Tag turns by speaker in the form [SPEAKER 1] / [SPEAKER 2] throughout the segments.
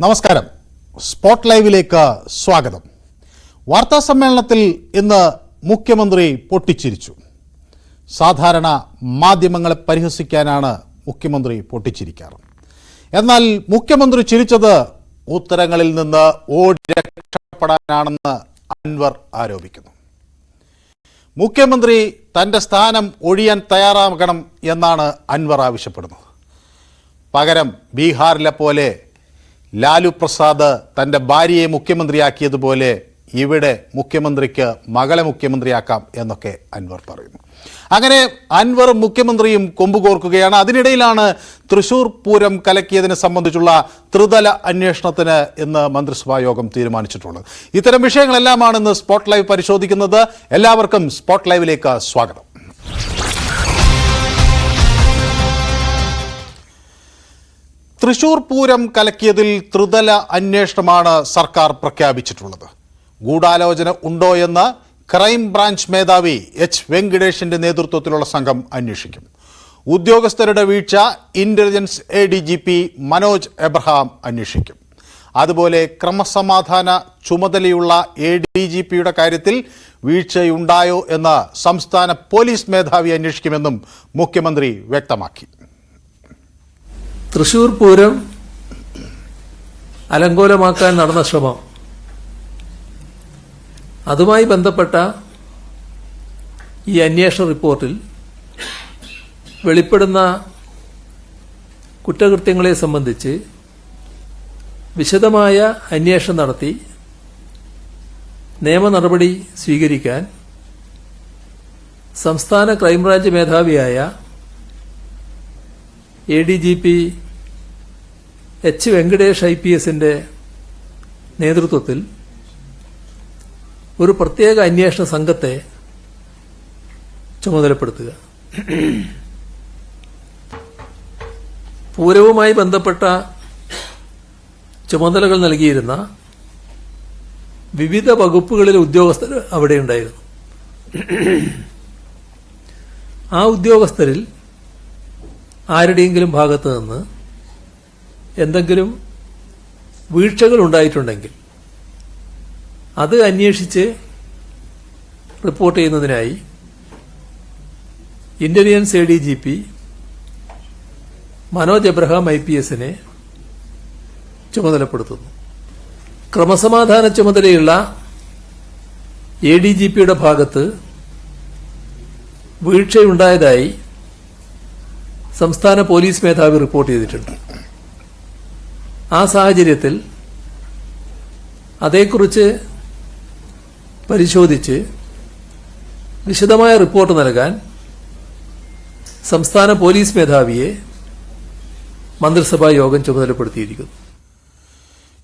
[SPEAKER 1] നമസ്കാരം. സ്പോട്ട് ലൈവിലേക്ക് സ്വാഗതം. വാർത്താ സമ്മേളനത്തിൽ ഇന്ന് മുഖ്യമന്ത്രി പൊട്ടിച്ചിരിച്ചു. സാധാരണ മാധ്യമങ്ങളെ പരിഹസിക്കാനാണ് മുഖ്യമന്ത്രി പൊട്ടിച്ചിരിക്കാറ്. എന്നാൽ മുഖ്യമന്ത്രി ചിരിച്ചത് ഉത്തരങ്ങളിൽ നിന്ന് ഓടി രക്ഷപ്പെടാനാണെന്ന് അൻവർ ആരോപിക്കുന്നു. മുഖ്യമന്ത്രി തൻ്റെ സ്ഥാനം ഒഴിയാൻ തയ്യാറാകണം എന്നാണ് അൻവർ ആവശ്യപ്പെടുന്നത്. പകരം ബീഹാറിലെ പോലെ ലാലു പ്രസാദ് തൻ്റെ ഭാര്യയെ മുഖ്യമന്ത്രിയാക്കിയതുപോലെ ഇവിടെ മുഖ്യമന്ത്രിക്ക് മകളെ മുഖ്യമന്ത്രിയാക്കാം എന്നൊക്കെ അൻവർ പറയുന്നു. അങ്ങനെ അൻവറും മുഖ്യമന്ത്രിയും കൊമ്പുകോർക്കുകയാണ്. അതിനിടയിലാണ് തൃശൂർ പൂരം കലക്കിയതിനെ സംബന്ധിച്ചുള്ള ത്രിതല അന്വേഷണത്തിന് ഇന്ന് മന്ത്രിസഭാ യോഗം തീരുമാനിച്ചിട്ടുള്ളത്. ഇത്തരം വിഷയങ്ങളെല്ലാമാണ് ഇന്ന് സ്പോട്ട് ലൈവ് പരിശോധിക്കുന്നത്. എല്ലാവർക്കും സ്പോട്ട് ലൈവിലേക്ക് സ്വാഗതം. തൃശൂർ പൂരം കലക്കിയതിൽ ത്രിതല അന്വേഷണമാണ് സർക്കാർ പ്രഖ്യാപിച്ചിട്ടുള്ളത്. ഗൂഢാലോചന ഉണ്ടോ എന്ന് ക്രൈം ബ്രാഞ്ച് മേധാവി എച്ച് വെങ്കിടേഷിന്റെ നേതൃത്വത്തിലുള്ള സംഘം അന്വേഷിക്കും. ഉദ്യോഗസ്ഥരുടെ വീഴ്ച ഇന്റലിജൻസ് ADGP മനോജ് എബ്രഹാം അന്വേഷിക്കും. അതുപോലെ ക്രമസമാധാന ചുമതലയുള്ള ADGPയുടെ കാര്യത്തിൽ വീഴ്ചയുണ്ടായോ എന്ന് സംസ്ഥാന പോലീസ് മേധാവി അന്വേഷിക്കുമെന്നും മുഖ്യമന്ത്രി വ്യക്തമാക്കി.
[SPEAKER 2] തൃശൂർ പൂരം അലങ്കോലമാക്കാൻ നടന്ന ശ്രമം, അതുമായി ബന്ധപ്പെട്ട ഈ അന്വേഷണ റിപ്പോർട്ടിൽ വെളിപ്പെടുന്ന കുറ്റകൃത്യങ്ങളെ സംബന്ധിച്ച് വിശദമായ അന്വേഷണം നടത്തി നിയമ നടപടി സ്വീകരിക്കാൻ സംസ്ഥാന ക്രൈംബ്രാഞ്ച് മേധാവിയായ ADGP എച്ച് വെങ്കടേഷ് IPSന്റെ നേതൃത്വത്തിൽ ഒരു പ്രത്യേക അന്വേഷണ സംഘത്തെ ചുമതലപ്പെടുത്തുക. പൂരവുമായി ബന്ധപ്പെട്ട ചുമതലകൾ നൽകിയിരുന്ന വിവിധ വകുപ്പുകളിലെ ഉദ്യോഗസ്ഥർ അവിടെയുണ്ടായിരുന്നു. ആ ഉദ്യോഗസ്ഥരിൽ ആരുടെയെങ്കിലും ഭാഗത്തു നിന്ന് എന്തെങ്കിലും വീഴ്ചകൾ ഉണ്ടായിട്ടുണ്ടെങ്കിൽ അത് അന്വേഷിച്ച് റിപ്പോർട്ട് ചെയ്യുന്നതിനായി ഇന്റലിജൻസ് ADGP മനോജ് എബ്രഹാം IPSനെ ചുമതലപ്പെടുത്തുന്നു. ക്രമസമാധാന ചുമതലയുള്ള ADGPയുടെ ഭാഗത്ത് വീഴ്ചയുണ്ടായതായി സംസ്ഥാന പോലീസ് മേധാവി റിപ്പോർട്ട് ചെയ്തിട്ടുണ്ട്. ആ സാഹചര്യത്തിൽ അതേക്കുറിച്ച് പരിശോധിച്ച് വിശദമായ റിപ്പോർട്ട് നൽകാൻ സംസ്ഥാന പോലീസ് മേധാവിയെ മന്ത്രിസഭാ യോഗം ചുമതലപ്പെടുത്തിയിരിക്കുന്നു.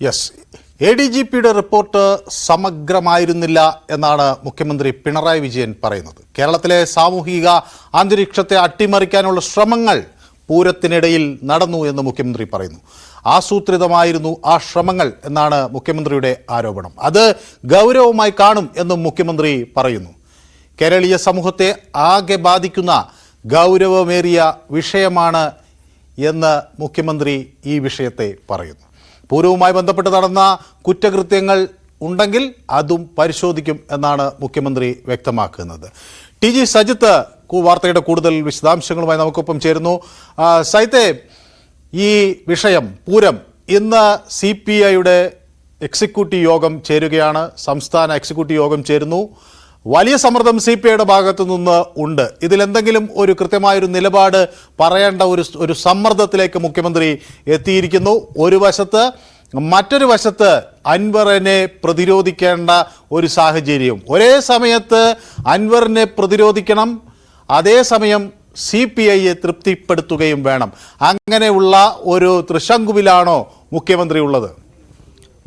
[SPEAKER 1] യെസ്, ADGPയുടെ റിപ്പോർട്ട് സമഗ്രമായിരുന്നില്ല എന്നാണ് മുഖ്യമന്ത്രി പിണറായി വിജയൻ പറയുന്നത്. കേരളത്തിലെ സാമൂഹിക അന്തരീക്ഷത്തെ അട്ടിമറിക്കാനുള്ള ശ്രമങ്ങൾ പൂരത്തിനിടയിൽ നടന്നു എന്ന് മുഖ്യമന്ത്രി പറയുന്നു. ആസൂത്രിതമായിരുന്നു ആ ശ്രമങ്ങൾ എന്നാണ് മുഖ്യമന്ത്രിയുടെ ആരോപണം. അത് ഗൗരവമായി കാണും എന്നും മുഖ്യമന്ത്രി പറയുന്നു. കേരളീയ സമൂഹത്തെ ആകെ ബാധിക്കുന്ന ഗൗരവമേറിയ വിഷയമാണ് എന്ന് മുഖ്യമന്ത്രി ഈ വിഷയത്തെ പറയുന്നു. പൂരവുമായി ബന്ധപ്പെട്ട് നടന്ന കുറ്റകൃത്യങ്ങൾ ഉണ്ടെങ്കിൽ അതും പരിശോധിക്കും എന്നാണ് മുഖ്യമന്ത്രി വ്യക്തമാക്കുന്നത്. TG സജിത്ത് വാർത്തയുടെ കൂടുതൽ വിശദാംശങ്ങളുമായി നമുക്കൊപ്പം ചേരുന്നു. സജിത്തെ, ഈ വിഷയം പൂരം ഇന്ന് CPIയുടെ എക്സിക്യൂട്ടീവ് യോഗം ചേരുകയാണ്. സംസ്ഥാന എക്സിക്യൂട്ടീവ് യോഗം ചേരുന്നു. വലിയ സമ്മർദ്ദം CPIയുടെ ഭാഗത്തു നിന്ന് ഉണ്ട്. ഇതിലെന്തെങ്കിലും ഒരു കൃത്യമായൊരു നിലപാട് പറയേണ്ട ഒരു സമ്മർദ്ദത്തിലേക്ക് മുഖ്യമന്ത്രി എത്തിയിരിക്കുന്നു. ഒരു വശത്ത്, മറ്റൊരു വശത്ത് അൻവറിനെ പ്രതിരോധിക്കേണ്ട ഒരു സാഹചര്യവും. ഒരേ സമയത്ത് അൻവറിനെ പ്രതിരോധിക്കണം, അതേസമയം CPIയെ തൃപ്തിപ്പെടുത്തുകയും വേണം. അങ്ങനെയുള്ള ഒരു തൃശങ്കുവിലാണോ മുഖ്യമന്ത്രി ഉള്ളത്?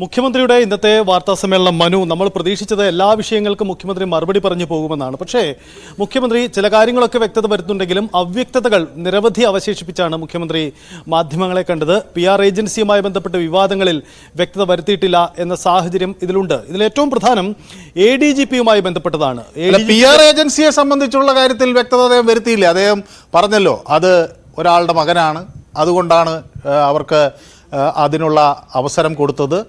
[SPEAKER 3] മുഖ്യമന്ത്രിയുടെ ഇന്നത്തെ വാർത്താ സമ്മേളനം മനു, നമ്മൾ പ്രതീക്ഷിച്ചത് എല്ലാ വിഷയങ്ങൾക്കും മുഖ്യമന്ത്രി മറുപടി പറഞ്ഞു പോകുമെന്നാണ്. പക്ഷേ മുഖ്യമന്ത്രി ചില കാര്യങ്ങളൊക്കെ വ്യക്തത വരുത്തുന്നുണ്ടെങ്കിലും അവ്യക്തതകൾ നിരവധി അവശേഷിപ്പിച്ചാണ് മുഖ്യമന്ത്രി മാധ്യമങ്ങളെ കണ്ടത്. PR ഏജൻസിയുമായി ബന്ധപ്പെട്ട വിവാദങ്ങളിൽ വ്യക്തത വരുത്തിയിട്ടില്ല എന്ന സാഹചര്യം ഇതിലുണ്ട്. ഇതിലേറ്റവും പ്രധാനം ADGPയുമായി ബന്ധപ്പെട്ടതാണ്.
[SPEAKER 1] PR ഏജൻസിയെ സംബന്ധിച്ചുള്ള കാര്യത്തിൽ വ്യക്തത അദ്ദേഹം വരുത്തിയില്ല. അദ്ദേഹം പറഞ്ഞല്ലോ അത് ഒരാളുടെ മകനാണ്, അതുകൊണ്ടാണ് അവർക്ക് അതിനുള്ള അവസരം കൊടുത്തത്.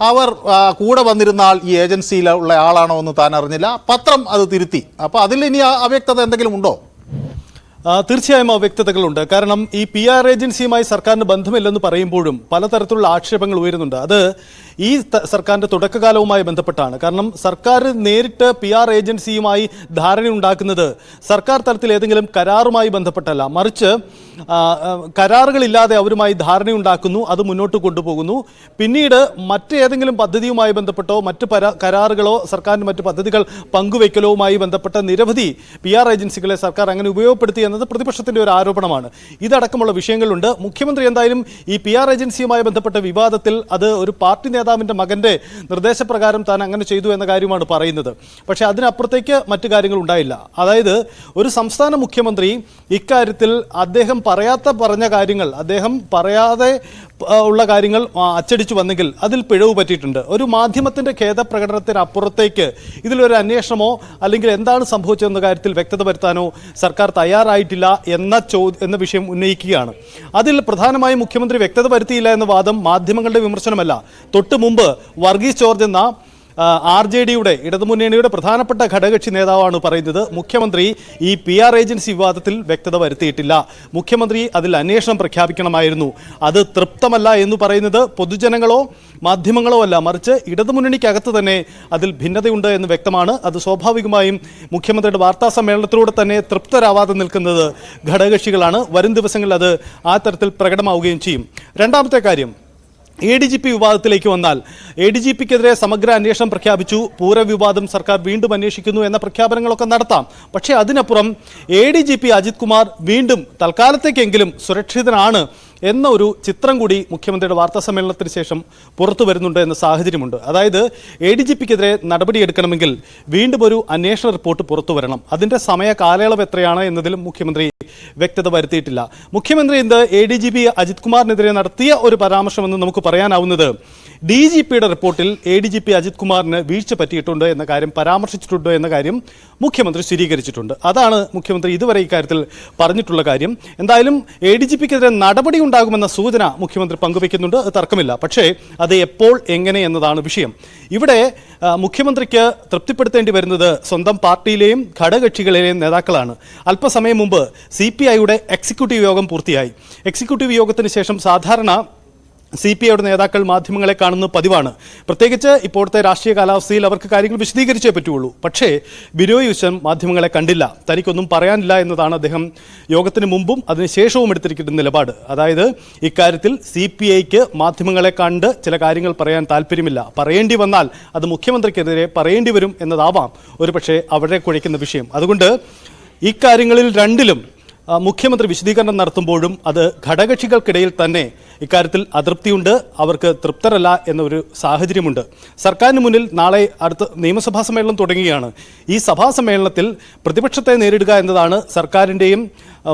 [SPEAKER 1] അവർ കൂടെ വന്നിരുന്ന ആൾ ഈ ഏജൻസിയിലുള്ള ആളാണോ എന്ന് താൻ അറിഞ്ഞില്ല. പത്രം അത് തിരുത്തി. അപ്പോൾ അതിൽ ഇനി അവ്യക്തത എന്തെങ്കിലും ഉണ്ടോ?
[SPEAKER 3] തീർച്ചയായും അവ്യക്തതകളുണ്ട്. കാരണം ഈ PR ഏജൻസിയുമായി സർക്കാരിന് ബന്ധമില്ലെന്ന് പറയുമ്പോഴും പലതരത്തിലുള്ള ആക്ഷേപങ്ങൾ ഉയരുന്നുണ്ട്. അത് ഈ സർക്കാരിൻ്റെ തുടക്കകാലവുമായി ബന്ധപ്പെട്ടാണ്. കാരണം സർക്കാർ നേരിട്ട് PR ഏജൻസിയുമായി ധാരണയുണ്ടാക്കുന്നത് സർക്കാർ തലത്തിൽ ഏതെങ്കിലും കരാറുമായി ബന്ധപ്പെട്ടല്ല, മറിച്ച് കരാറുകളില്ലാതെ അവരുമായി ധാരണയുണ്ടാക്കുന്നു, അത് മുന്നോട്ട് കൊണ്ടുപോകുന്നു. പിന്നീട് മറ്റേതെങ്കിലും പദ്ധതിയുമായി ബന്ധപ്പെട്ടോ മറ്റ് കരാറുകളോ സർക്കാരിൻ്റെ മറ്റ് പദ്ധതികൾ പങ്കുവയ്ക്കലോവുമായി ബന്ധപ്പെട്ട നിരവധി PR ഏജൻസികളെ സർക്കാർ അങ്ങനെ ഉപയോഗപ്പെടുത്തി എന്നത് പ്രതിപക്ഷത്തിൻ്റെ ഒരു ആരോപണമാണ്. ഇതടക്കമുള്ള വിഷയങ്ങളുണ്ട്. മുഖ്യമന്ത്രി എന്തായാലും ഈ PR ഏജൻസിയുമായി ബന്ധപ്പെട്ട വിവാദത്തിൽ അത് ഒരു പാർട്ടി നേതാവിൻ്റെ മകൻ്റെ നിർദ്ദേശപ്രകാരം താൻ അങ്ങനെ ചെയ്തു എന്ന കാര്യമാണ് പറയുന്നത്. പക്ഷേ അതിനപ്പുറത്തേക്ക് മറ്റു കാര്യങ്ങൾ ഉണ്ടായില്ല. അതായത് ഒരു സംസ്ഥാന മുഖ്യമന്ത്രി ഇക്കാര്യത്തിൽ അദ്ദേഹം പറഞ്ഞ കാര്യങ്ങൾ, അദ്ദേഹം പറയാതെ ഉള്ള കാര്യങ്ങൾ അച്ചടിച്ചു വന്നെങ്കിൽ അതിൽ പിഴവ് പറ്റിയിട്ടുണ്ട്. ഒരു മാധ്യമത്തിൻ്റെ ഖേദപ്രകടനത്തിനപ്പുറത്തേക്ക് ഇതിലൊരു അന്വേഷണമോ അല്ലെങ്കിൽ എന്താണ് സംഭവിച്ചതെന്ന കാര്യത്തിൽ വ്യക്തത വരുത്താനോ സർക്കാർ തയ്യാറായിട്ടില്ല എന്ന വിഷയം ഉന്നയിക്കുകയാണ്. അതിൽ പ്രധാനമായും മുഖ്യമന്ത്രി വ്യക്തത വരുത്തിയില്ല എന്ന വാദം മാധ്യമങ്ങളുടെ വിമർശനമല്ല. തൊട്ട് മുമ്പ് വർഗീസ് ജോർജ് എന്ന RJDയുടെ ഇടതുമുന്നണിയുടെ പ്രധാനപ്പെട്ട ഘടകകക്ഷി നേതാവാണ് പറയുന്നത് മുഖ്യമന്ത്രി ഈ PR ഏജൻസി വിവാദത്തിൽ വ്യക്തത വരുത്തിയിട്ടില്ല, മുഖ്യമന്ത്രി അതിൽ അന്വേഷണം പ്രഖ്യാപിക്കണമായിരുന്നു. അത് തൃപ്തമല്ല എന്ന് പറയുന്നത് പൊതുജനങ്ങളോ മാധ്യമങ്ങളോ അല്ല, മറിച്ച് ഇടതുമുന്നണിക്കകത്ത് തന്നെ അതിൽ ഭിന്നതയുണ്ട് എന്ന് വ്യക്തമാണ്. അത് സ്വാഭാവികമായും മുഖ്യമന്ത്രിയുടെ വാർത്താ സമ്മേളനത്തിലൂടെ തന്നെ തൃപ്തരാവാതെ നിൽക്കുന്നത് ഘടകകക്ഷികളാണ്. വരും ദിവസങ്ങളിൽ അത് ആ തരത്തിൽ പ്രകടമാവുകയും ചെയ്യും. രണ്ടാമത്തെ കാര്യം, ADGP വിവാദത്തിലേക്ക് വന്നാൽ ADGPക്കെതിരെ സമഗ്ര അന്വേഷണം പ്രഖ്യാപിച്ചു, പൂരവിവാദം സർക്കാർ വീണ്ടും അന്വേഷിക്കുന്നു എന്ന പ്രഖ്യാപനങ്ങളൊക്കെ നടത്താം. പക്ഷേ അതിനപ്പുറം ADGP അജിത് കുമാർ വീണ്ടും തൽക്കാലത്തേക്കെങ്കിലും സുരക്ഷിതനാണ് എന്ന ഒരു ചിത്രം കൂടി മുഖ്യമന്ത്രിയുടെ വാർത്താ സമ്മേളനത്തിന് ശേഷം പുറത്തു വരുന്നുണ്ട് എന്ന സാഹചര്യമുണ്ട്. അതായത് ADGPക്കെതിരെ നടപടിയെടുക്കണമെങ്കിൽ വീണ്ടും ഒരു അന്വേഷണ റിപ്പോർട്ട് പുറത്തു വരണം. അതിൻ്റെ സമയ കാലയളവ് എത്രയാണ് എന്നതിലും മുഖ്യമന്ത്രി വ്യക്തത വരുത്തിയിട്ടില്ല. മുഖ്യമന്ത്രി ഇന്ന് ADGP അജിത് കുമാറിനെതിരെ നടത്തിയ ഒരു പരാമർശമെന്ന് നമുക്ക് പറയാനാവുന്നത് DGPയുടെ റിപ്പോർട്ടിൽ ADGP അജിത് കുമാറിന് വീഴ്ച പറ്റിയിട്ടുണ്ട് എന്ന കാര്യം പരാമർശിച്ചിട്ടുണ്ട് എന്ന കാര്യം മുഖ്യമന്ത്രി സ്ഥിരീകരിച്ചിട്ടുണ്ട്. അതാണ് മുഖ്യമന്ത്രി ഇതുവരെ ഇക്കാര്യത്തിൽ പറഞ്ഞിട്ടുള്ള കാര്യം. എന്തായാലും ADGPക്കെതിരെ നടപടി ഉണ്ടാകുമെന്ന സൂചന മുഖ്യമന്ത്രി പങ്കുവയ്ക്കുന്നുണ്ട്, അത് തർക്കമില്ല. പക്ഷേ അത് എപ്പോൾ എങ്ങനെ എന്നതാണ് വിഷയം. ഇവിടെ മുഖ്യമന്ത്രിക്ക് തൃപ്തിപ്പെടുത്തേണ്ടി വരുന്നത് സ്വന്തം പാർട്ടിയിലെയും ഘടകകക്ഷികളിലെയും നേതാക്കളാണ്. അല്പസമയം മുമ്പ് CPIയുടെ എക്സിക്യൂട്ടീവ് യോഗം പൂർത്തിയായി. എക്സിക്യൂട്ടീവ് യോഗത്തിന് ശേഷം സാധാരണ CPIയുടെ നേതാക്കൾ മാധ്യമങ്ങളെ കാണുന്നത് പതിവാണ്. പ്രത്യേകിച്ച് ഇപ്പോഴത്തെ രാഷ്ട്രീയ കാലാവസ്ഥയിൽ അവർക്ക് കാര്യങ്ങൾ വിശദീകരിച്ചേ പറ്റുള്ളൂ. പക്ഷേ ബിനോയ് വിശ്വം മാധ്യമങ്ങളെ കണ്ടില്ല, തനിക്കൊന്നും പറയാനില്ല എന്നതാണ് അദ്ദേഹം യോഗത്തിന് മുമ്പും അതിനുശേഷവും എടുത്തിരിക്കുന്ന നിലപാട്. അതായത് ഇക്കാര്യത്തിൽ CPIക്ക് മാധ്യമങ്ങളെ കണ്ട് ചില കാര്യങ്ങൾ പറയാൻ താല്പര്യമില്ല, പറയേണ്ടി വന്നാൽ അത് മുഖ്യമന്ത്രിക്കെതിരെ പറയേണ്ടി വരും എന്നതാവാം ഒരുപക്ഷെ അവരെ കുഴയ്ക്കുന്ന വിഷയം. അതുകൊണ്ട് ഇക്കാര്യങ്ങളിൽ രണ്ടിലും മുഖ്യമന്ത്രി വിശദീകരണം നടത്തുമ്പോഴും അത് ഘടകകക്ഷികൾക്കിടയിൽ തന്നെ ഇക്കാര്യത്തിൽ അതൃപ്തിയുണ്ട്, അവർക്ക് തൃപ്തരല്ല എന്നൊരു സാഹചര്യമുണ്ട്. സർക്കാരിന് മുന്നിൽ നാളെ അടുത്ത നിയമസഭാ സമ്മേളനം തുടങ്ങുകയാണ്. ഈ സഭാ സമ്മേളനത്തിൽ പ്രതിപക്ഷത്തെ നേരിടുക എന്നതാണ് സർക്കാരിൻ്റെയും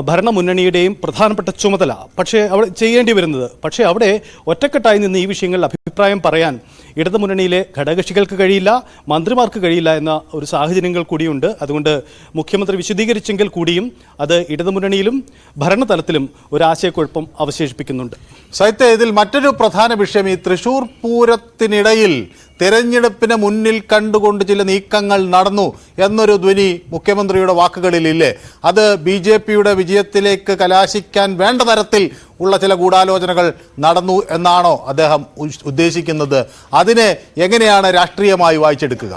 [SPEAKER 3] ഭരണമുന്നണിയുടെയും പ്രധാനപ്പെട്ട ചുമതല. പക്ഷേ അവിടെ ചെയ്യേണ്ടി വരുന്നത്, പക്ഷേ അവിടെ ഒറ്റക്കെട്ടായി നിന്ന് ഈ വിഷയങ്ങളിൽ അഭിപ്രായം പറയാൻ ഇടതുമുന്നണിയിലെ ഘടകകക്ഷികൾക്ക് കഴിയില്ല, മന്ത്രിമാർക്ക് കഴിയില്ല എന്ന ഒരു സാഹചര്യങ്ങൾ കൂടിയുണ്ട്. അതുകൊണ്ട് മുഖ്യമന്ത്രി വിശദീകരിച്ചെങ്കിൽ കൂടിയും അത് ഇടതുമുന്നണിയിലും ഭരണതലത്തിലും ഒരു ആശയക്കുഴപ്പം അവശേഷിപ്പിക്കുന്നുണ്ട്.
[SPEAKER 1] സൈത്തെ, ഇതിൽ മറ്റൊരു പ്രധാന വിഷയം ഈ തൃശ്ശൂർ പൂരത്തിനിടയിൽ തെരഞ്ഞെടുപ്പിന് മുന്നിൽ കണ്ടുകൊണ്ട് ചില നീക്കങ്ങൾ നടന്നു എന്നൊരു ധ്വനി മുഖ്യമന്ത്രിയുടെ വാക്കുകളിലില്ലേ? അത് BJPയുടെ വിജയത്തിലേക്ക് കലാശിക്കാൻ വേണ്ട തരത്തിൽ ഉള്ള ചില ഗൂഢാലോചനകൾ നടന്നു എന്നാണോ അദ്ദേഹം ഉദ്ദേശിക്കുന്നത്? അതിനെ എങ്ങനെയാണ് രാഷ്ട്രീയമായി വായിച്ചെടുക്കുക?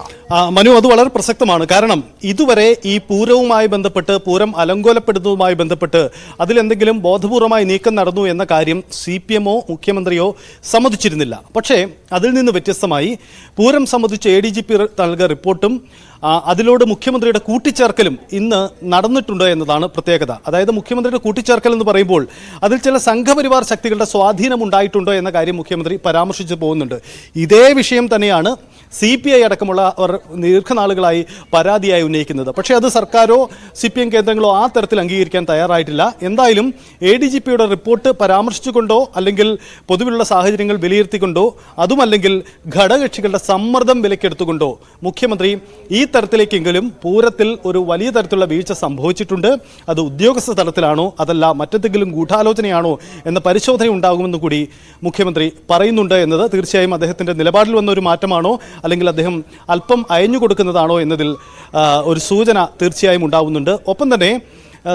[SPEAKER 3] മനു, അത് വളരെ പ്രസക്തമാണ്. കാരണം ഇതുവരെ ഈ പൂരവുമായി ബന്ധപ്പെട്ട്, പൂരം അലങ്കോലപ്പെടുന്നതുമായി ബന്ധപ്പെട്ട് അതിലെന്തെങ്കിലും ബോധപൂർവമായി നീക്കം നടന്നു എന്ന കാര്യം CPMോ മുഖ്യമന്ത്രിയോ സമ്മതിച്ചിരുന്നില്ല. പക്ഷേ അതിൽ നിന്ന് വ്യത്യസ്തമായി പൂരം സംബന്ധിച്ച് ADGP നൽകിയ റിപ്പോർട്ടും അതിലോട് മുഖ്യമന്ത്രിയുടെ കൂട്ടിച്ചേർക്കലും ഇന്ന് നടന്നിട്ടുണ്ട് എന്നതാണ് പ്രത്യേകത. അതായത് മുഖ്യമന്ത്രിയുടെ കൂട്ടിച്ചേർക്കൽ എന്ന് പറയുമ്പോൾ അതിൽ ചില സംഘപരിവാർ ശക്തികളുടെ സ്വാധീനം ഉണ്ടായിട്ടുണ്ടോ എന്ന കാര്യം മുഖ്യമന്ത്രി പരാമർശിച്ചു പോകുന്നുണ്ട്. ഇതേ വിഷയം തന്നെയാണ് CPI അടക്കമുള്ള അവർ ദീർഘനാളുകളായി പരാതിയായി ഉന്നയിക്കുന്നത്. പക്ഷേ അത് സർക്കാരോ CPM കേന്ദ്രങ്ങളോ ആ തരത്തിൽ അംഗീകരിക്കാൻ തയ്യാറായിട്ടില്ല. എന്തായാലും ADGPയുടെ റിപ്പോർട്ട് പരാമർശിച്ചുകൊണ്ടോ അല്ലെങ്കിൽ പൊതുവിലുള്ള സാഹചര്യങ്ങൾ വിലയിരുത്തിക്കൊണ്ടോ അതുമല്ലെങ്കിൽ ഘടകകക്ഷികളുടെ സമ്മർദ്ദം വിലക്കെടുത്തുകൊണ്ടോ മുഖ്യമന്ത്രി ഈ തരത്തിലേക്കെങ്കിലും പൂരത്തിൽ ഒരു വലിയ തരത്തിലുള്ള വീഴ്ച സംഭവിച്ചിട്ടുണ്ട്, അത് ഉദ്യോഗസ്ഥ തലത്തിലാണോ അതല്ല മറ്റെന്തെങ്കിലും ഗൂഢാലോചനയാണോ എന്ന പരിശോധന ഉണ്ടാകുമെന്ന് കൂടി മുഖ്യമന്ത്രി പറയുന്നുണ്ട് എന്നത് തീർച്ചയായും അദ്ദേഹത്തിൻ്റെ നിലപാടിൽ വന്ന ഒരു മാറ്റമാണോ അല്ലെങ്കിൽ അദ്ദേഹം അല്പം അയഞ്ഞു കൊടുക്കുന്നതാണോ എന്നതിൽ ഒരു സൂചന തീർച്ചയായും ഉണ്ടാവുന്നുണ്ട്. ഒപ്പം തന്നെ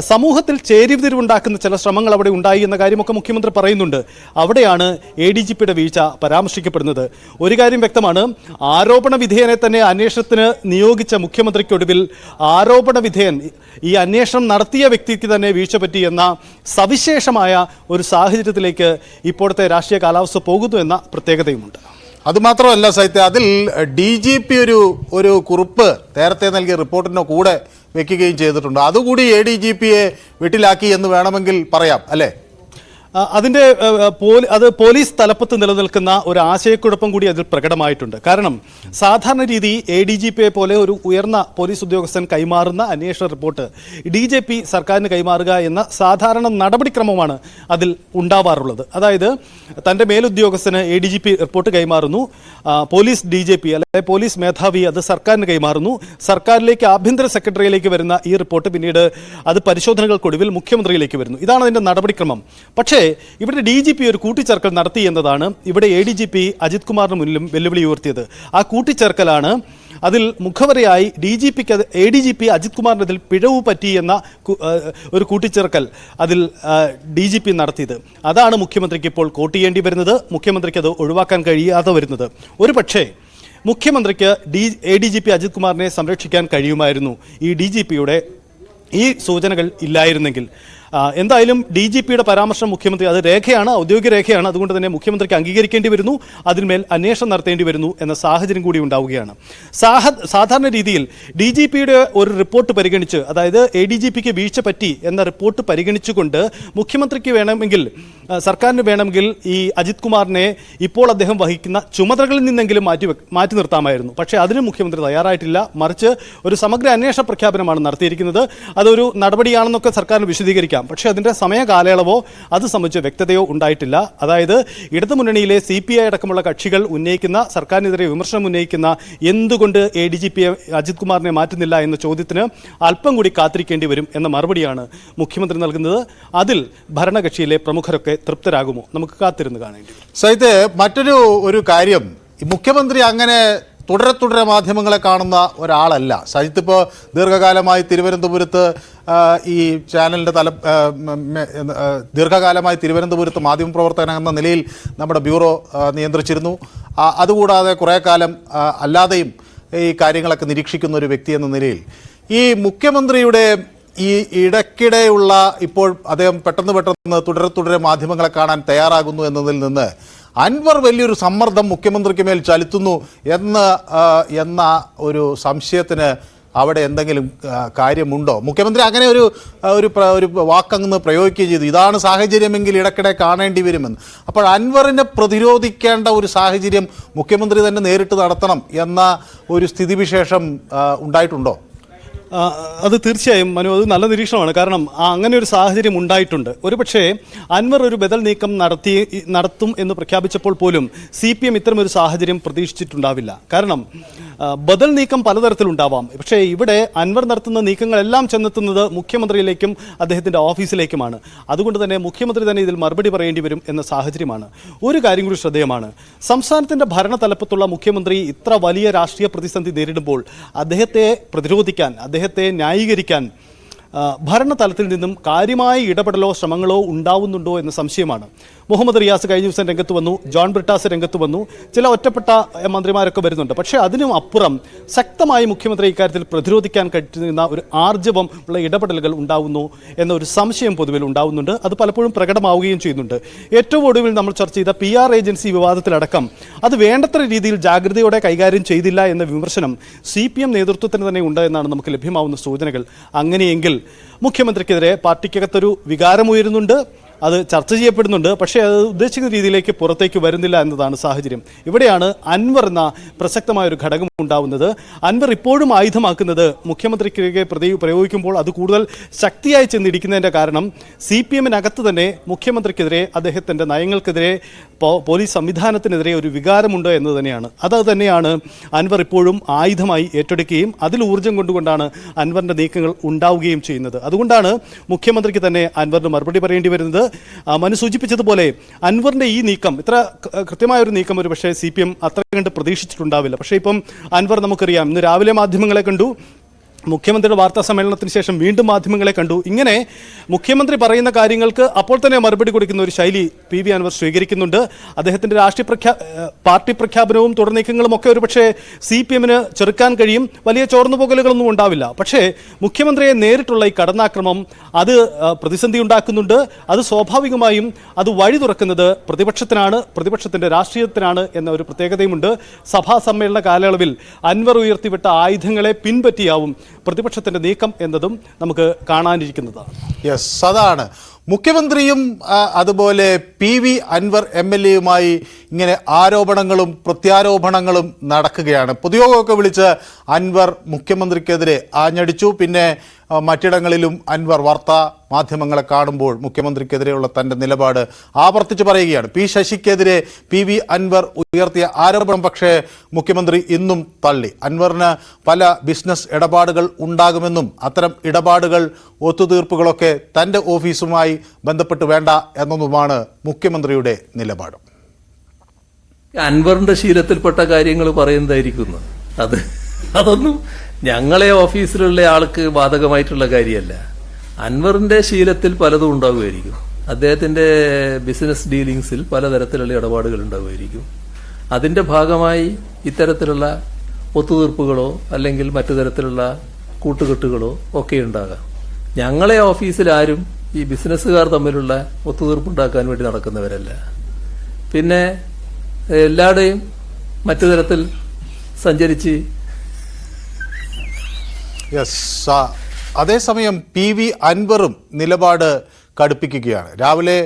[SPEAKER 3] സമൂഹത്തിൽ ചേരിതിരിവുണ്ടാക്കുന്ന ചില ശ്രമങ്ങൾ അവിടെ ഉണ്ടായി എന്ന കാര്യമൊക്കെ മുഖ്യമന്ത്രി പറയുന്നുണ്ട്. അവിടെയാണ് ADGPയുടെ വീഴ്ച പരാമർശിക്കപ്പെടുന്നത്. ഒരു കാര്യം വ്യക്തമാണ്, ആരോപണ വിധേയനെ തന്നെ അന്വേഷണത്തിന് നിയോഗിച്ച മുഖ്യമന്ത്രിക്കൊടുവിൽ ആരോപണ വിധേയൻ ഈ അന്വേഷണം നടത്തിയ വ്യക്തിക്ക് തന്നെ വീഴ്ച പറ്റി എന്ന സവിശേഷമായ ഒരു സാഹചര്യത്തിലേക്ക് ഇപ്പോഴത്തെ രാഷ്ട്രീയ കാലാവസ്ഥ പോകുന്നു എന്ന പ്രത്യേകതയുമുണ്ട്.
[SPEAKER 1] അതുമാത്രമല്ല സാഹിത്യ, അതിൽ DGP ഒരു കുറിപ്പ് നേരത്തെ നൽകിയ റിപ്പോർട്ടിൻ്റെ കൂടെ വെക്കുകയും ചെയ്തിട്ടുണ്ട്. അതുകൂടി ADGPയെ വീട്ടിലാക്കി എന്ന് വേണമെങ്കിൽ പറയാം, അല്ലേ?
[SPEAKER 3] അതിൻ്റെ അത് പോലീസ് തലപ്പത്ത് നിലനിൽക്കുന്ന ഒരു ആശയക്കുഴപ്പം കൂടി അതിൽ പ്രകടമായിട്ടുണ്ട്. കാരണം സാധാരണ രീതി ADGPയെ പോലെ ഒരു ഉയർന്ന പോലീസ് ഉദ്യോഗസ്ഥൻ കൈമാറുന്ന അന്വേഷണ റിപ്പോർട്ട് DGP സർക്കാരിന് കൈമാറുക എന്ന സാധാരണ നടപടിക്രമമാണ് അതിൽ ഉണ്ടാവാറുള്ളത്. അതായത് തൻ്റെ മേലുദ്യോഗസ്ഥന് ADGP റിപ്പോർട്ട് കൈമാറുന്നു, പോലീസ് DGP അല്ലെങ്കിൽ പോലീസ് മേധാവി അത് സർക്കാരിന് കൈമാറുന്നു, സർക്കാരിലേക്ക് ആഭ്യന്തര സെക്രട്ടറിയിലേക്ക് വരുന്ന ഈ റിപ്പോർട്ട് പിന്നീട് അത് പരിശോധനകൾക്കൊടുവിൽ മുഖ്യമന്ത്രിയിലേക്ക് വരുന്നു. ഇതാണ് അതിൻ്റെ നടപടിക്രമം. പക്ഷേ ഇവിടെ DGP ഒരു കൂട്ടിച്ചേർക്കൽ നടത്തി എന്നതാണ് ഇവിടെ ADGP അജിത് കുമാറിന് മുന്നിലും വെല്ലുവിളി ഉയർത്തിയത്. ആ കൂട്ടിച്ചേർക്കലാണ് അതിൽ മുഖവരയായി ADGP അജിത് കുമാറിനതിൽ പിഴവ് പറ്റി എന്ന ഒരു കൂട്ടിച്ചേർക്കൽ അതിൽ DGP നടത്തിയത്. അതാണ് മുഖ്യമന്ത്രിക്ക് ഇപ്പോൾ കോട്ട് ചെയ്യേണ്ടി വരുന്നത്. മുഖ്യമന്ത്രിക്ക് അത് ഒഴിവാക്കാൻ കഴിയാതെ വരുന്നത്. ഒരു പക്ഷേ മുഖ്യമന്ത്രിക്ക് ADGP അജിത് കുമാറിനെ സംരക്ഷിക്കാൻ കഴിയുമായിരുന്നു ഈ DGPയുടെ ഈ സൂചനകൾ ഇല്ലായിരുന്നെങ്കിൽ. എന്തായാലും DGPയുടെ പരാമർശം മുഖ്യമന്ത്രി അത് രേഖയാണ്, ഔദ്യോഗിക രേഖയാണ്. അതുകൊണ്ട് തന്നെ മുഖ്യമന്ത്രിക്ക് അംഗീകരിക്കേണ്ടി വരുന്നു, അതിന്മേൽ അന്വേഷണം നടത്തേണ്ടി വരുന്നു എന്ന സാഹചര്യം കൂടി ഉണ്ടാവുകയാണ്. സാധാരണ രീതിയിൽ DGPയുടെ ഒരു റിപ്പോർട്ട് പരിഗണിച്ച്, അതായത് ADGPക്ക് വീഴ്ച പറ്റി എന്ന റിപ്പോർട്ട് പരിഗണിച്ചുകൊണ്ട് മുഖ്യമന്ത്രിക്ക് വേണമെങ്കിൽ, സർക്കാരിന് വേണമെങ്കിൽ ഈ അജിത് കുമാറിനെ ഇപ്പോൾ അദ്ദേഹം വഹിക്കുന്ന ചുമതലകളിൽ നിന്നെങ്കിലും മാറ്റി നിർത്താമായിരുന്നു. പക്ഷേ അതിന് മുഖ്യമന്ത്രി തയ്യാറായിട്ടില്ല. മറിച്ച് ഒരു സമഗ്ര അന്വേഷണ പ്രഖ്യാപനമാണ് നടത്തിയിരിക്കുന്നത്. അതൊരു നടപടിയാണെന്നൊക്കെ സർക്കാരിന് വിശദീകരിക്കാം. പക്ഷേ അതിൻ്റെ സമയകാലയളവോ അത് സംബന്ധിച്ച് വ്യക്തതയോ ഉണ്ടായിട്ടില്ല. അതായത് ഇടതുമുന്നണിയിലെ CPI അടക്കമുള്ള കക്ഷികൾ ഉന്നയിക്കുന്ന, സർക്കാരിനെതിരെ വിമർശനം ഉന്നയിക്കുന്ന എന്തുകൊണ്ട് ADGP അജിത് കുമാറിനെ മാറ്റുന്നില്ല എന്ന ചോദ്യത്തിന് അല്പം കൂടി കാത്തിരിക്കേണ്ടി വരും എന്ന മറുപടിയാണ് മുഖ്യമന്ത്രി നൽകുന്നത്. അതിൽ ഭരണകക്ഷിയിലെ പ്രമുഖരൊക്കെ തൃപ്തരാകുമോ? നമുക്ക് കാത്തിരുന്ന് കാണേണ്ടി വരും.
[SPEAKER 1] സൈത്തെ, മറ്റൊരു കാര്യം, മുഖ്യമന്ത്രി അങ്ങനെ തുടരെ മാധ്യമങ്ങളെ കാണുന്ന ഒരാളല്ല. സജിത്ത് ഇപ്പോൾ ദീർഘകാലമായി തിരുവനന്തപുരത്ത് ഈ ചാനലിൻ്റെ ദീർഘകാലമായി തിരുവനന്തപുരത്ത് മാധ്യമപ്രവർത്തകൻ എന്ന നിലയിൽ നമ്മുടെ ബ്യൂറോ നിയന്ത്രിച്ചിരുന്നു. അതുകൂടാതെ കുറേ കാലം അല്ലാതെയും ഈ കാര്യങ്ങളൊക്കെ നിരീക്ഷിക്കുന്ന ഒരു വ്യക്തി എന്ന നിലയിൽ ഈ മുഖ്യമന്ത്രിയുടെ ഈ ഇടയ്ക്കിടെയുള്ള ഇപ്പോൾ അദ്ദേഹം പെട്ടെന്ന് തുടരെ മാധ്യമങ്ങളെ കാണാൻ തയ്യാറാകുന്നു എന്നതിൽ നിന്ന് അൻവർ വലിയൊരു സമ്മർദ്ദം മുഖ്യമന്ത്രിക്ക് മേൽ ചെലുത്തുന്നു എന്ന ഒരു സംശയത്തിന് അവിടെ എന്തെങ്കിലും കാര്യമുണ്ടോ? മുഖ്യമന്ത്രി അങ്ങനെ ഒരു വാക്കങ്ങ് പ്രയോഗിക്കുകയും ചെയ്തു, ഇതാണ് സാഹചര്യമെങ്കിൽ ഇടയ്ക്കിടെ കാണേണ്ടി വരുമെന്ന്. അപ്പോൾ അൻവറിനെ പ്രതിരോധിക്കേണ്ട ഒരു സാഹചര്യം മുഖ്യമന്ത്രി തന്നെ നേരിട്ട് നടത്തണം എന്ന ഒരു സ്ഥിതിവിശേഷം ഉണ്ടായിട്ടുണ്ടോ?
[SPEAKER 3] അത് തീർച്ചയായും മനു, അത് നല്ല നിരീക്ഷണമാണ്. കാരണം അങ്ങനെ ഒരു സാഹചര്യം ഉണ്ടായിട്ടുണ്ട്. ഒരുപക്ഷേ അൻവർ ഒരു ബദൽ നീക്കം നടത്തും എന്ന് പ്രഖ്യാപിച്ചപ്പോൾ പോലും CPM ഇത്തരമൊരു സാഹചര്യം പ്രതീക്ഷിച്ചിട്ടുണ്ടാവില്ല. കാരണം ബദൽ നീക്കം പലതരത്തിലുണ്ടാവാം. പക്ഷേ ഇവിടെ അൻവർ നടത്തുന്ന നീക്കങ്ങളെല്ലാം ചെന്നെത്തുന്നത് മുഖ്യമന്ത്രിയിലേക്കും അദ്ദേഹത്തിൻ്റെ ഓഫീസിലേക്കുമാണ്. അതുകൊണ്ട് തന്നെ മുഖ്യമന്ത്രി തന്നെ ഇതിൽ മറുപടി പറയേണ്ടി വരും എന്ന സാഹചര്യമാണ്. ഒരു കാര്യം കൂടി ശ്രദ്ധേയമാണ്, സംസ്ഥാനത്തിൻ്റെ ഭരണതലപ്പത്തുള്ള മുഖ്യമന്ത്രി ഇത്ര വലിയ രാഷ്ട്രീയ പ്രതിസന്ധി നേരിടുമ്പോൾ അദ്ദേഹത്തെ പ്രതിരോധിക്കാൻ, അദ്ദേഹത്തെ ന്യായീകരിക്കാൻ ഭരണതലത്തിൽ നിന്നും കാര്യമായ ഇടപെടലോ ശ്രമങ്ങളോ ഉണ്ടാവുന്നുണ്ടോ എന്ന സംശയമാണ്. മുഹമ്മദ് റിയാസ് കഴിഞ്ഞ ദിവസം രംഗത്ത് വന്നു, ജോൺ ബ്രിട്ടാസ് രംഗത്ത് വന്നു, ചില ഒറ്റപ്പെട്ട മന്ത്രിമാരൊക്കെ വരുന്നുണ്ട്. പക്ഷേ അതിനും അപ്പുറം ശക്തമായി മുഖ്യമന്ത്രി ഇക്കാര്യത്തിൽ പ്രതിരോധിക്കാൻ കഴിയുന്ന ഒരു ആർജവം ഉള്ള ഇടപെടലുകൾ ഉണ്ടാവുന്നു എന്ന ഒരു സംശയം പൊതുവിൽ ഉണ്ടാവുന്നുണ്ട്. അത് പലപ്പോഴും പ്രകടമാവുകയും ചെയ്യുന്നുണ്ട്. ഏറ്റവും ഒടുവിൽ നമ്മൾ ചർച്ച ചെയ്ത PR ഏജൻസി വിവാദത്തിലടക്കം അത് വേണ്ടത്ര രീതിയിൽ ജാഗ്രതയോടെ കൈകാര്യം ചെയ്തില്ല എന്ന വിമർശനം CPM നേതൃത്വത്തിന് തന്നെ ഉണ്ട് എന്നാണ് നമുക്ക് ലഭ്യമാവുന്ന സൂചനകൾ. അങ്ങനെയെങ്കിൽ മുഖ്യമന്ത്രിക്കെതിരെ പാർട്ടിക്കകത്തൊരു വികാരമുയരുന്നുണ്ട്, അത് ചർച്ച ചെയ്യപ്പെടുന്നുണ്ട്. പക്ഷേ അത് ഉദ്ദേശിക്കുന്ന രീതിയിലേക്ക് പുറത്തേക്ക് വരുന്നില്ല എന്നതാണ് സാഹചര്യം. ഇവിടെയാണ് അൻവർ എന്ന പ്രസക്തമായൊരു ഘടകം ഉണ്ടാവുന്നത്. അൻവർ ഇപ്പോഴും ആയുധമാക്കുന്നത് മുഖ്യമന്ത്രിക്ക് പ്രയോഗിക്കുമ്പോൾ അത് കൂടുതൽ ശക്തിയായി ചെന്നിരിക്കുന്നതിൻ്റെ കാരണം CPM-നകത്ത് തന്നെ മുഖ്യമന്ത്രിക്കെതിരെ, അദ്ദേഹത്തിൻ്റെ നയങ്ങൾക്കെതിരെ പോലീസ് സംവിധാനത്തിനെതിരെ ഒരു വികാരമുണ്ട് എന്ന് തന്നെയാണ്. അത് തന്നെയാണ് അൻവർ ഇപ്പോഴും ആയുധമായി ഏറ്റെടുക്കുകയും അതിൽ ഊർജ്ജം കൊണ്ടുകൊണ്ടാണ് അൻവറിൻ്റെ നീക്കങ്ങൾ ഉണ്ടാവുകയും ചെയ്യുന്നത്. അതുകൊണ്ടാണ് മുഖ്യമന്ത്രിക്ക് തന്നെ അൻവറിന് മറുപടി പറയേണ്ടി വരുന്നത്. മനു സൂചിപ്പിച്ചതുപോലെ അൻവറിൻ്റെ ഈ നീക്കം, ഇത്ര കൃത്യമായൊരു നീക്കം ഒരു പക്ഷേ CPM അത്ര കണ്ട് പ്രതീക്ഷിച്ചിട്ടുണ്ടാവില്ല. പക്ഷേ ഇപ്പം അൻവർ നമുക്കറിയാം, ഇന്ന് രാവിലെ മാധ്യമങ്ങളെ കണ്ടു, മുഖ്യമന്ത്രിയുടെ വാർത്താ സമ്മേളനത്തിന് ശേഷം വീണ്ടും മാധ്യമങ്ങളെ കണ്ടു. ഇങ്ങനെ മുഖ്യമന്ത്രി പറയുന്ന കാര്യങ്ങൾക്ക് അപ്പോൾ തന്നെ മറുപടി കൊടുക്കുന്ന ഒരു ശൈലി PV അൻവർ സ്വീകരിക്കുന്നുണ്ട്. അദ്ദേഹത്തിൻ്റെ പാർട്ടി പ്രഖ്യാപനവും തുടർ നീക്കങ്ങളും ഒക്കെ ഒരു പക്ഷേ CPM-ന് ചെറുക്കാൻ കഴിയും, വലിയ ചോർന്നുപോകലുകളൊന്നും ഉണ്ടാവില്ല. പക്ഷേ മുഖ്യമന്ത്രിയെ നേരിട്ടുള്ള ഈ കടന്നാക്രമം അത് പ്രതിസന്ധി ഉണ്ടാക്കുന്നുണ്ട്. അത് സ്വാഭാവികമായും അത് വഴി തുറക്കുന്നത് പ്രതിപക്ഷത്തിനാണ്, പ്രതിപക്ഷത്തിൻ്റെ രാഷ്ട്രീയത്തിനാണ് എന്ന ഒരു പ്രത്യേകതയുമുണ്ട്. സഭാ സമ്മേളന കാലയളവിൽ അൻവർ ഉയർത്തിവിട്ട ആയുധങ്ങളെ പിൻപറ്റിയാവും പ്രതിപക്ഷത്തിന്റെ നീക്കം എന്നതും നമുക്ക് കാണാനിരിക്കുന്നതാണ്.
[SPEAKER 1] യെസ്, അതാണ് മുഖ്യമന്ത്രിയും അതുപോലെ PV അൻവർ MLA-യുമായി ഇങ്ങനെ ആരോപണങ്ങളും പ്രത്യാരോപണങ്ങളും നടക്കുകയാണ്. പൊതുയോഗമൊക്കെ വിളിച്ച് അൻവർ മുഖ്യമന്ത്രിക്കെതിരെ ആഞ്ഞടിച്ചു. പിന്നെ മറ്റിടങ്ങളിലും അൻവർ വാർത്താ മാധ്യമങ്ങളെ കാണുമ്പോൾ മുഖ്യമന്ത്രിക്കെതിരെയുള്ള തൻ്റെ നിലപാട് ആവർത്തിച്ച് പറയുകയാണ്. P ശശിക്കെതിരെ PV അൻവർ ഉയർത്തിയ ആരോപണം പക്ഷേ മുഖ്യമന്ത്രി ഇന്നും തള്ളി. അൻവറിന് പല ബിസിനസ് ഇടപാടുകൾ ഉണ്ടാകുമെന്നും അത്തരം ഇടപാടുകൾ ഒത്തുതീർപ്പുകളൊക്കെ തൻ്റെ ഓഫീസുമായി ബന്ധപ്പെട്ട് വേണ്ട എന്നൊന്നുമാണ് മുഖ്യമന്ത്രിയുടെ നിലപാട്.
[SPEAKER 2] അൻവറിന്റെ ശീലത്തിൽപ്പെട്ട കാര്യങ്ങൾ പറയുന്നതായിരിക്കുന്നു. അതൊന്നും ഞങ്ങളെ ഓഫീസിലുള്ള ആൾക്ക് ബാധകമായിട്ടുള്ള കാര്യമല്ല. അൻവറിന്റെ ശീലത്തിൽ പലതും ഉണ്ടാകുമായിരിക്കും. അദ്ദേഹത്തിന്റെ ബിസിനസ് ഡീലിങ്സിൽ പലതരത്തിലുള്ള ഇടപാടുകൾ ഉണ്ടാകുമായിരിക്കും. അതിന്റെ ഭാഗമായി ഇത്തരത്തിലുള്ള ഒത്തുതീർപ്പുകളോ അല്ലെങ്കിൽ മറ്റു തരത്തിലുള്ള കൂട്ടുകെട്ടുകളോ ഒക്കെ ഉണ്ടാകാം. ഞങ്ങളെ ഓഫീസിൽ ആരും ഈ ബിസിനസ്സുകാർ തമ്മിലുള്ള ഒത്തുതീർപ്പുണ്ടാക്കാൻ വേണ്ടി നടക്കുന്നവരല്ല. പിന്നെ എല്ലാവരുടെയും മറ്റു തരത്തിൽ സഞ്ചരിച്ച്
[SPEAKER 1] അതേസമയം PV അൻവറും നിലപാട് കടുപ്പിക്കുകയാണ്. രാവിലെ